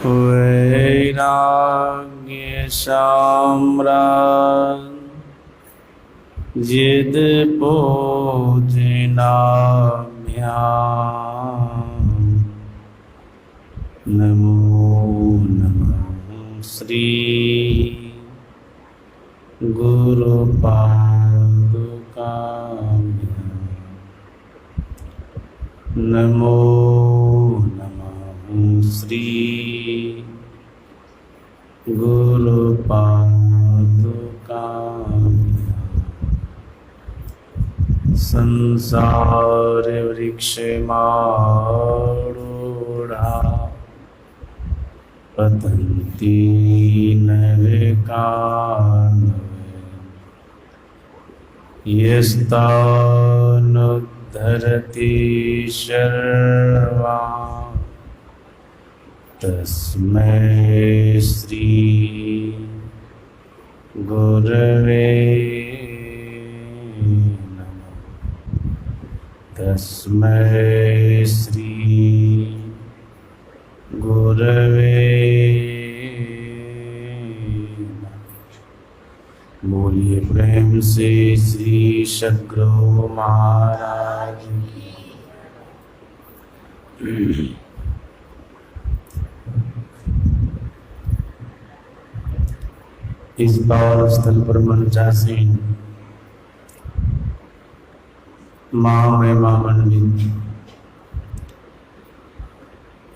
वैराग्य साम्राज्यद पूजनाभ्याम् नमो नमः श्री गुरुपादुकाभ्याम् नमो श्री गुरुपादुकाभ्याम् संसार वृक्षमारूढ़ा पतन्ति नरकानवे यस्तानुद्धरति शर्वान् तस्मै श्री गुरवे नमः। तस्मै श्री गुरवे नमः। बोलिए प्रेम से श्री सद्गुरु महाराज की। इस पावन स्थल पर मंचासीन महिमा मंडित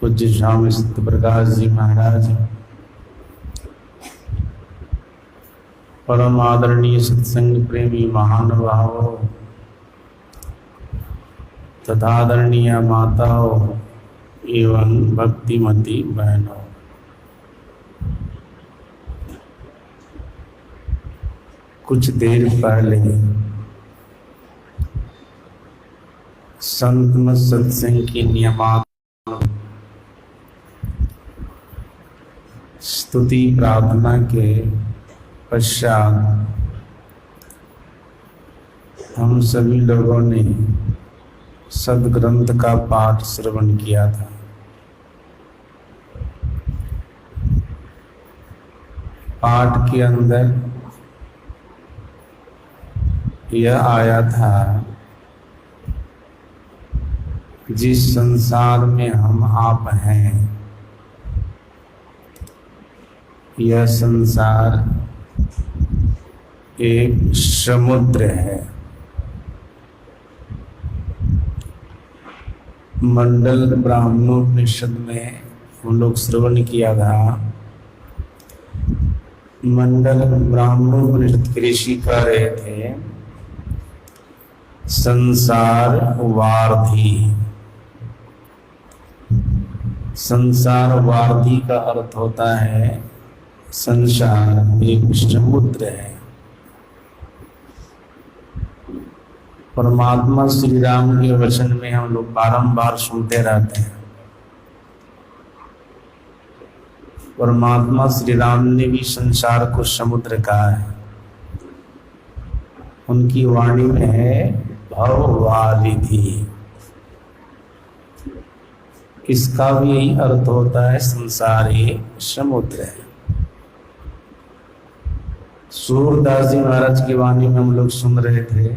पूज्य स्वामी सत्य प्रकाश जी महाराज, परम आदरणीय सत्संग प्रेमी महानुभावों तथा आदरणीय माताओं एवं भक्तिमती बहनों, कुछ देर पहले संत मत सत्संग की नियमात स्तुति प्रार्थना के पश्चात हम सभी लोगों ने सद्ग्रंथ का पाठ श्रवण किया था। पाठ के अंदर यह आया था, जिस संसार में हम आप हैं, यह संसार एक समुद्र है। मंडल ब्राह्मणोपनिषद में हम लोग श्रवण किया था। मंडल ब्राह्मणोपनिषद के ऋषि कह रहे थे, संसार वार्धी। संसार वार्धी का अर्थ होता है संसार एक समुद्र है। परमात्मा श्री राम के वचन में हम लोग बारंबार सुनते रहते हैं। परमात्मा श्री राम ने भी संसार को समुद्र कहा है। उनकी वाणी में है भववारिधि। इसका भी यही अर्थ होता है, संसार एक समुद्र है। सूरदास जी महाराज की वाणी में हम लोग सुन रहे थे।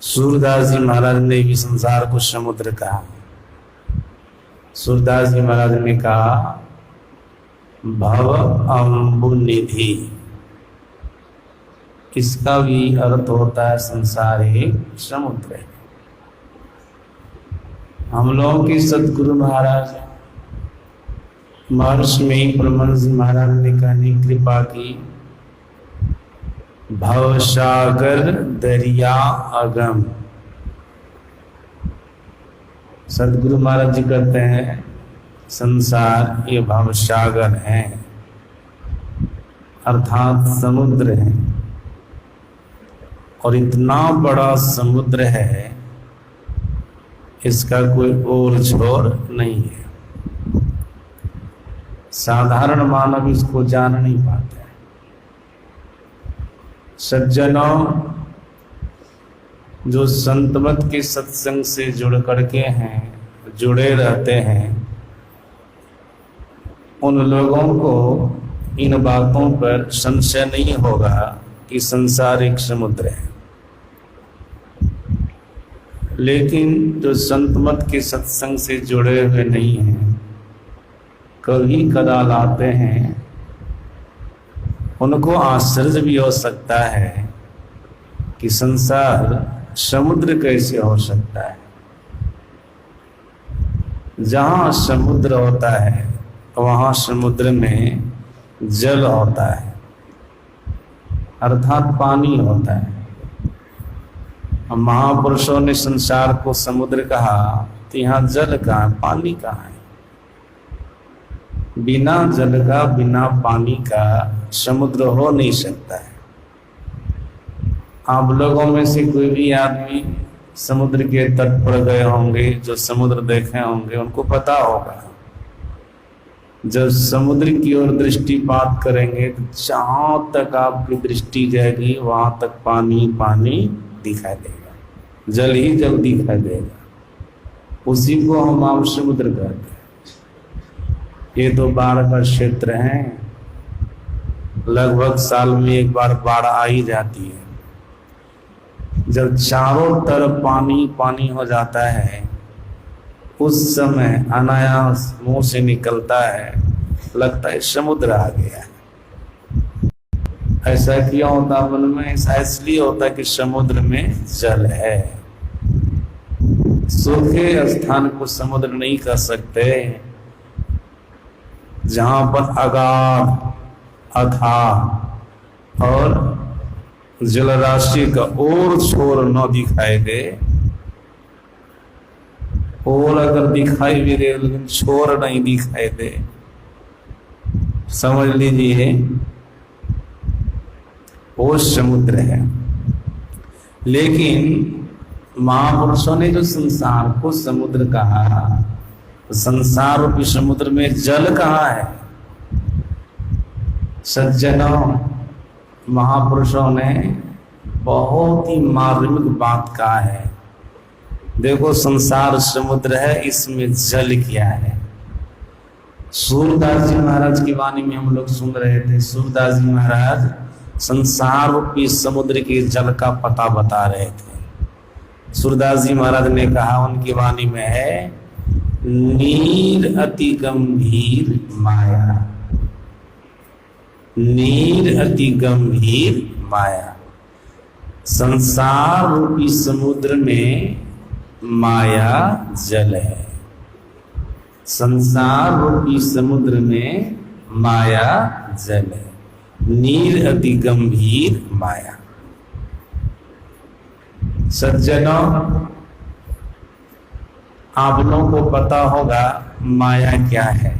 सूरदास जी महाराज ने भी संसार को समुद्र कहा। सूरदास जी महाराज ने कहा भव अम्बु निधि। इसका भी अर्थ होता है संसार एक समुद्र है। हम लोगों के सदगुरु महाराज महर्षि में ही परमहंस महाराज ने कहने कृपा की, भवसागर दरिया अगम। सदगुरु महाराज जी कहते हैं संसार ये भवसागर है, अर्थात समुद्र है। और इतना बड़ा समुद्र है, इसका कोई ओर छोर नहीं है। साधारण मानव इसको जान नहीं पाते। सज्जनों, जो संतमत के सत्संग से जुड़ करके हैं, जुड़े रहते हैं, उन लोगों को इन बातों पर संशय नहीं होगा कि संसार एक समुद्र है। लेकिन जो संत मत के सत्संग से जुड़े हुए नहीं हैं, कभी कदाल आते हैं, उनको आश्चर्य भी हो सकता है कि संसार समुद्र कैसे हो सकता है। जहाँ समुद्र होता है वहाँ समुद्र में जल होता है, अर्थात पानी होता है। महापुरुषों ने संसार को समुद्र कहा तो यहाँ जल कहाँ है, पानी कहाँ है। बिना जल का, बिना पानी का समुद्र हो नहीं सकता है। आप लोगों में से कोई भी आदमी समुद्र के तट पर गए होंगे, जो समुद्र देखे होंगे, उनको पता होगा जब समुद्र की ओर दृष्टिपात करेंगे तो जहां तक आपकी दृष्टि जाएगी वहां तक पानी पानी दिखाई देगा, जल ही जल दिखाई देगा। उसी को हम आम समुद्र कहते हैं। ये तो बाढ़ का क्षेत्र है, लगभग साल में एक बार बाढ़ आ ही जाती है। जब चारों तरफ पानी पानी हो जाता है, उस समय अनायास मुंह से निकलता है, लगता है समुद्र आ गया है। ऐसा क्यों होता मन में? ऐसा इसलिए होता है कि समुद्र में जल है। सूखे स्थान को समुद्र नहीं कर सकते। जहां पर अगाध अथाह और जलराशि का और छोर न दिखाई दे, और अगर दिखाई भी दे लेकिन छोर नहीं दिखाई दे, समझ लीजिए वो समुद्र है। लेकिन महापुरुषों ने जो संसार को समुद्र कहा, तो संसार रूपी समुद्र में जल कहाँ है? सज्जनों, महापुरुषों ने बहुत ही मार्मिक बात कहा है। देखो, संसार समुद्र है, इसमें जल क्या है? सूरदास जी महाराज की वाणी में हम लोग सुन रहे थे। सूरदास जी महाराज संसार रूपी समुद्र के जल का पता बता रहे थे। सूरदास जी महाराज ने कहा, उनकी वाणी में है, नीर अति गंभीर माया, नीर अति गंभीर माया। संसार रूपी समुद्र में माया जल है। संसार रूपी समुद्र में माया जल है। नीर अति गंभीर माया। सज्जनों, आप लोगों को पता होगा माया क्या है,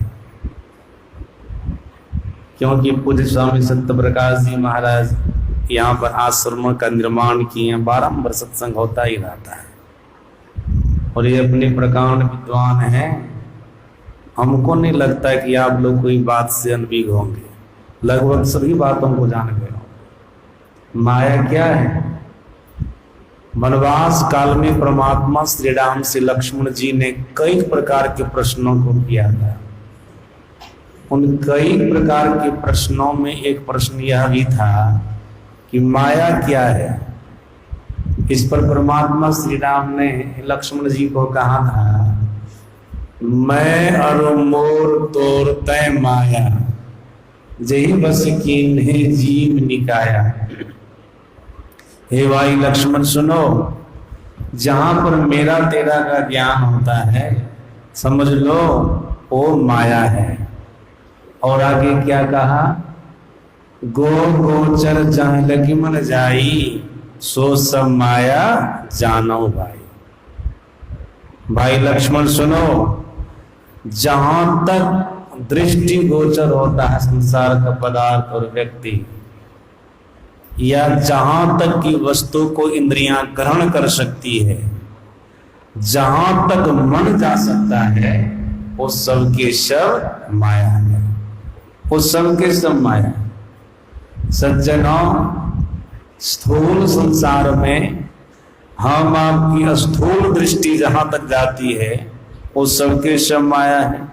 क्योंकि पूज्य स्वामी सत्य प्रकाश जी महाराज यहाँ पर आश्रम का निर्माण किए। बारंबार सत्संग होता ही रहता है और ये अपने प्रकांड विद्वान हैं। हमको नहीं लगता कि आप लोग कोई बात से अनभिज्ञ होंगे, लगभग सभी बातों को जान गए होंगे। माया क्या है? वनवास काल में परमात्मा श्री राम से लक्ष्मण जी ने कई प्रकार के प्रश्नों को किया था। उन कई प्रकार के प्रश्नों में एक प्रश्न यह भी था कि माया क्या है। इस पर परमात्मा श्री राम ने लक्ष्मण जी को कहा था, मैं और मोर तोर तय माया, जही बस कीन्हे जीव निकाया। हे भाई लक्ष्मण सुनो, जहां पर मेरा तेरा का ज्ञान होता है, समझ लो वो माया है। और आगे क्या कहा? गो गोचर जहाँ लगी मन जाई, सो सब माया जानो भाई। भाई लक्ष्मण सुनो, जहां तक दृष्टि गोचर होता है संसार का पदार्थ और व्यक्ति, या जहां तक की वस्तु को इंद्रियां ग्रहण कर सकती है, जहां तक मन जा सकता है, वो सब के सब माया है। वो सब के सब माया है। सज्जनों, स्थूल संसार में हम आपकी स्थूल दृष्टि जहां तक जाती है, वो सबके सब माया है।